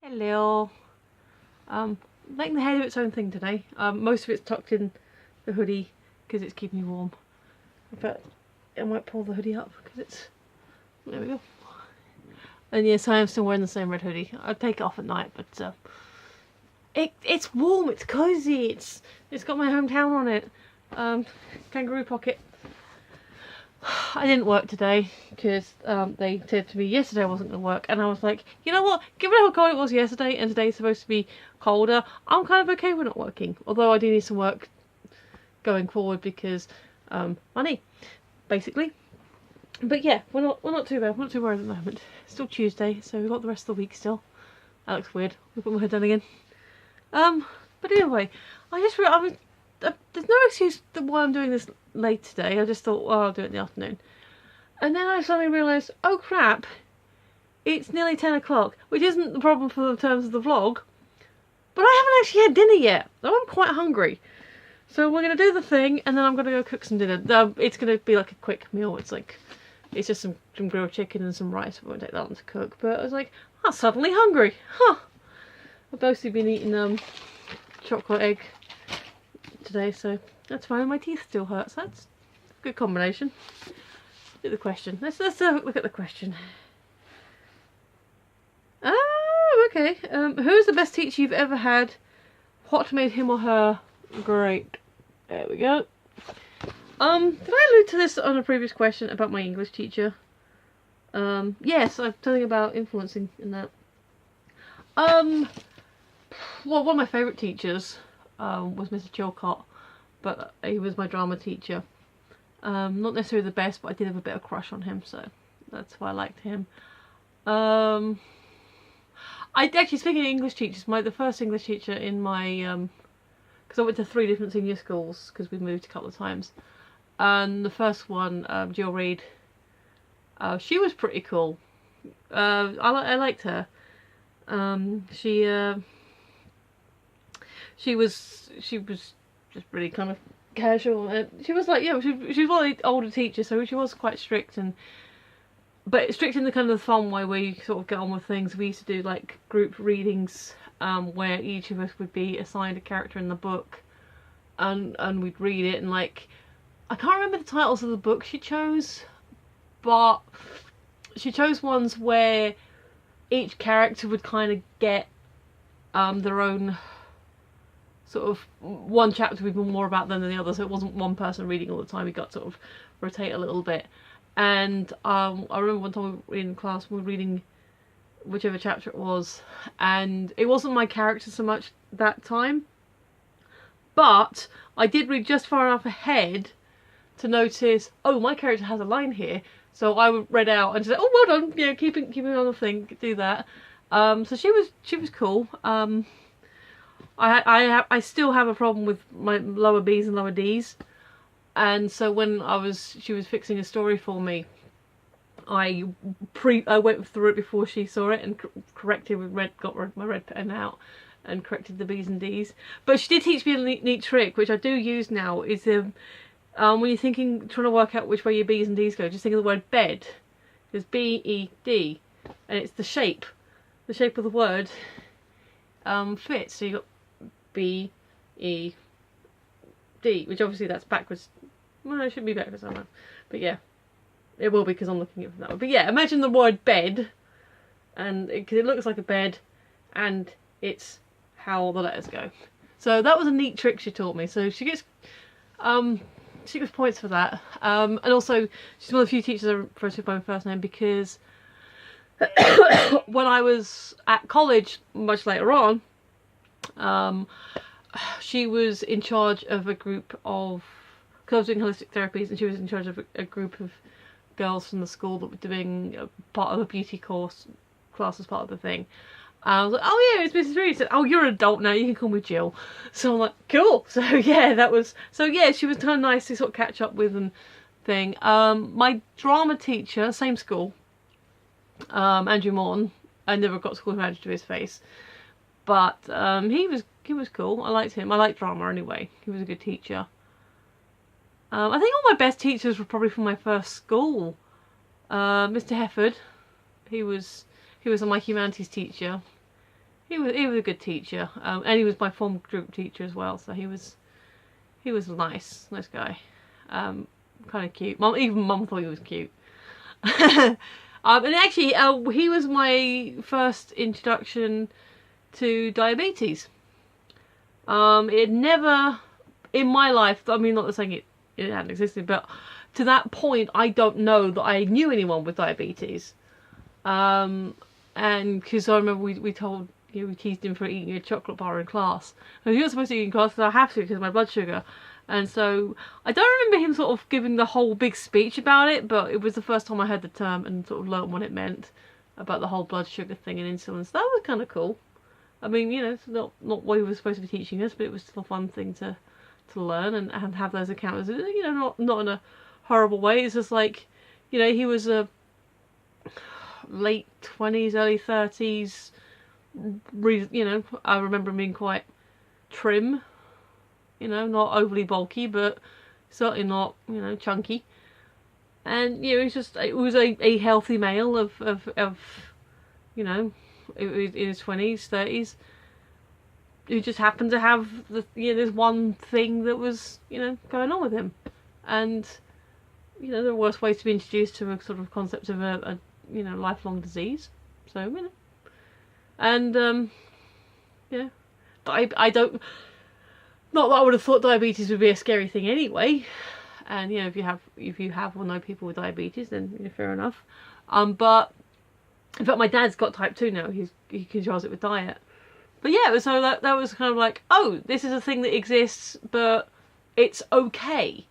Hello. Making the hair do its own thing today. Most of it's tucked in the hoodie because it's keeping me warm. But I might pull the hoodie up because it's... There we go. And yes, I am still wearing the same red hoodie. I take it off at night, but it's warm, it's cozy, it's got my hometown on it. Kangaroo pocket. I didn't work today because they said to me yesterday I wasn't going to work, and I was like, you know what, given how cold it was yesterday and today's supposed to be colder, I'm kind of okay with not working, although I do need some work going forward because money, basically. But yeah, we're not too bad, we're not too worried at the moment. It's still Tuesday, so we've got the rest of the week still. That looks weird, I've got my head down again. But anyway, there's no excuse why I'm doing this late today. I just thought, well, I'll do it in the afternoon. And then I suddenly realised, oh crap, it's nearly 10 o'clock, which isn't the problem for the terms of the vlog, but I haven't actually had dinner yet, though I'm quite hungry. So we're going to do the thing, and then I'm going to go cook some dinner. It's going to be like a quick meal. It's just some grilled chicken and some rice. I won't take that long to cook, but I was like, I'm suddenly hungry. Huh. I've mostly been eating chocolate egg today, so that's fine. My teeth still hurt, so that's a good combination. Look at the question. Let's look at the question. Oh, okay. Who's the best teacher you've ever had? What made him or her great? There we go. Did I allude to this on a previous question about my English teacher? Yes, I'm telling about influencing in that. Well, one of my favourite teachers was Mr. Chilcott, but he was my drama teacher. Not necessarily the best, but I did have a bit of a crush on him, so that's why I liked him. Actually, speaking of English teachers, the first English teacher in my, because I went to 3 different senior schools, because we moved a couple of times, and the first one, Jill Reed, she was pretty cool. I liked her. She was just really kind of casual. She was like, yeah, she was one of the older teachers, so she was quite strict, but strict in the kind of fun way where you sort of get on with things. We used to do like group readings, where each of us would be assigned a character in the book, and we'd read it, and like, I can't remember the titles of the books she chose, but she chose ones where each character would kind of get their own sort of, one chapter would be more about them than the other, so it wasn't one person reading all the time. We got to sort of rotate a little bit. And I remember one time we were in class, we were reading whichever chapter it was, and it wasn't my character so much that time, but I did read just far enough ahead to notice, oh, my character has a line here, so I read out and said, oh, well done, you know, keeping on the thing, do that. So she was cool. I still have a problem with my lower B's and lower D's, and so when she was fixing a story for me, I went through it before she saw it and corrected with got my red pen out and corrected the B's and D's. But she did teach me a neat trick, which I do use now, is when you're trying to work out which way your B's and D's go, just think of the word bed. There's B-E-D, and it's the shape of the word fits. So you got B-E-D, which obviously that's backwards. Well, it shouldn't be backwards, I don't know. But yeah, it will be because I'm looking at it from that way. But yeah, imagine the word bed, and because it looks like a bed, and it's how the letters go. So that was a neat trick she taught me. So she gets points for that. And also, she's one of the few teachers I refer to by my first name, because when I was at college much later on, she was in charge of a group of, because I was doing holistic therapies, and she was in charge of a group of girls from the school that were doing part of a beauty class as part of the thing. I was like, oh yeah, it's Mrs. Reed. She said, oh, you're an adult now, you can call me Jill. So I'm like, cool. So yeah, she was kind of nice to sort of catch up with and thing. My drama teacher, same school, Andrew Morton, I never got to call him Andrew to his face, but he was cool. I liked him. I liked drama anyway. He was a good teacher. I think all my best teachers were probably from my first school. Mr. Hefford, he was my humanities teacher. he was a good teacher, and he was my form group teacher as well. So he was a nice guy, kind of cute. Even mum thought he was cute. And actually, he was my first introduction to diabetes. It never in my life. I mean, not saying it hadn't existed, but to that point, I don't know that I knew anyone with diabetes. And because I remember we told, we teased him for eating a chocolate bar in class. And he was supposed to eat in class because I have to because of my blood sugar. And so I don't remember him sort of giving the whole big speech about it, but it was the first time I heard the term and sort of learned what it meant about the whole blood sugar thing and insulin. So that was kind of cool. I mean, it's not what he was supposed to be teaching us, but it was still a fun thing to learn and have those encounters. Not in a horrible way. It's just like, he was a late 20s, early 30s. I remember him being quite trim. Not overly bulky, but certainly not, chunky. And it was a healthy male of in his 20s, 30s, who just happened to have this one thing that was going on with him. And there are worse ways to be introduced to a sort of concept of a lifelong disease. So and yeah, I don't. Not that I would have thought diabetes would be a scary thing anyway. And if you have or know people with diabetes, then fair enough. But in fact, my dad's got type 2 now. He controls it with diet. But yeah, so that was kind of like, oh, this is a thing that exists, but it's okay.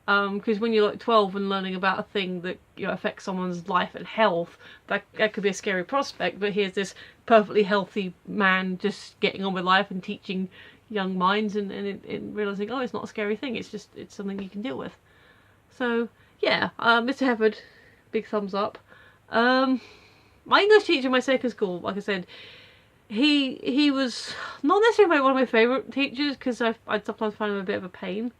Because when you're like 12 and learning about a thing that affects someone's life and health, that could be a scary prospect. But here's this perfectly healthy man just getting on with life and teaching young minds and realising, oh, it's not a scary thing, it's something you can deal with. So yeah, Mr. Hefford, big thumbs up. My English teacher in my second school, like I said, he was not necessarily one of my favourite teachers, because I'd sometimes find him a bit of a pain,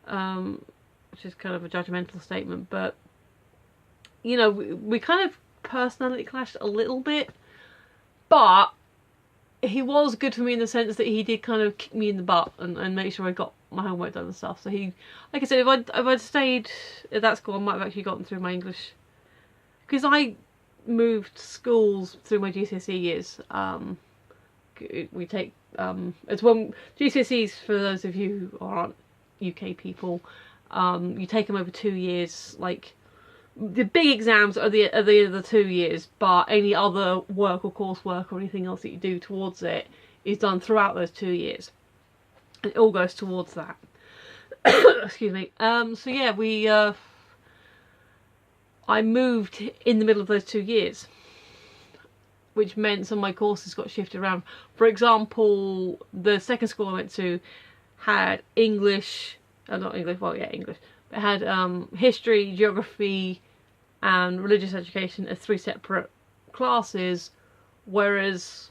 which is kind of a judgmental statement, but we kind of personality clashed a little bit, but he was good for me in the sense that he did kind of kick me in the butt and make sure I got my homework done and stuff. So he, like I said, if I'd stayed at that school, I might have actually gotten through my English, because I moved schools through my GCSE years. We take it's when GCSEs, for those of you who aren't UK people, you take them over 2 years. Like, the big exams are the end of the 2 years, but any other work or coursework or anything else that you do towards it is done throughout those 2 years. And it all goes towards that. Excuse me. So yeah, I moved in the middle of those 2 years, which meant some of my courses got shifted around. For example, the second school I went to had English, not English, well yeah, English. It had history, geography and religious education as 3 separate classes, whereas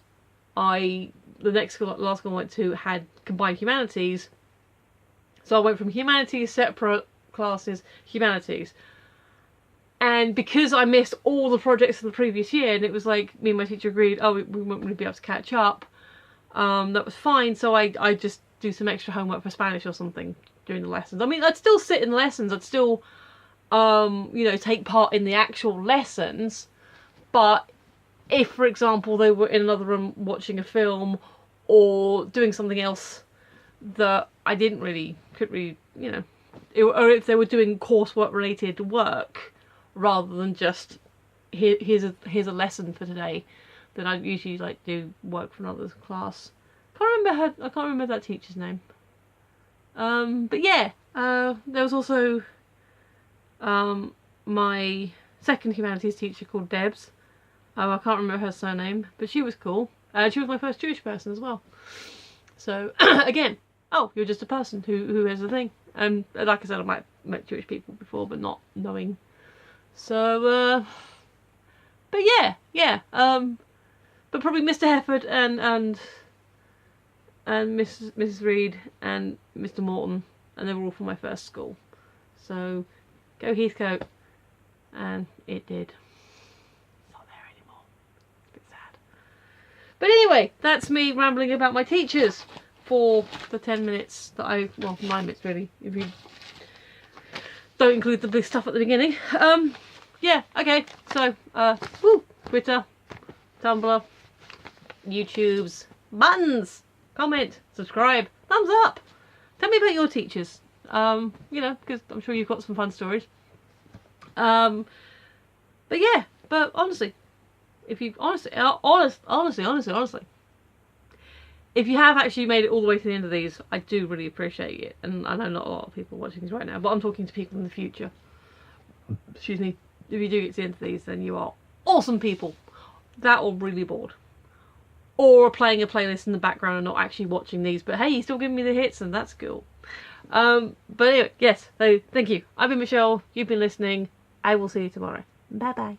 the last school I went to had combined humanities. So I went from humanities, separate classes, humanities. And because I missed all the projects of the previous year, and it was like, me and my teacher agreed, oh, we won't really be able to catch up, that was fine. So I just do some extra homework for Spanish or something during the lessons. I mean, I'd still sit in the lessons, I'd still, take part in the actual lessons, but if, for example, they were in another room watching a film or doing something else that I couldn't really, or if they were doing coursework related work rather than just here's a lesson for today, then I'd usually like do work for another class. I can't remember that teacher's name. But yeah, there was also my second humanities teacher called Debs. I can't remember her surname, but she was cool. She was my first Jewish person as well. So again, oh, you're just a person who has a thing. And like I said, I might have met Jewish people before, but not knowing. So, but yeah. But probably Mr. Hefford and Mrs. Reed and Mr. Morton, and they were all from my first school. So go Heathcote, and it did. It's not there anymore. It's a bit sad. But anyway, that's me rambling about my teachers for the 10 minutes that well, 9 minutes really, if you don't include the big stuff at the beginning. Yeah, okay, so, Twitter, Tumblr, YouTube's buttons, comment, subscribe, thumbs up. Tell me about your teachers, you know, because I'm sure you've got some fun stories. But yeah, but honestly, if you honestly, if you have actually made it all the way to the end of these, I do really appreciate it. And I know not a lot of people watching these right now, but I'm talking to people in the future. Excuse me. If you do get to the end of these, then you are awesome people. That or really bored. Or playing a playlist in the background and not actually watching these, but hey, you're still giving me the hits, and that's cool. But anyway, yes, so thank you. I've been Michelle, you've been listening. I will see you tomorrow. Bye bye.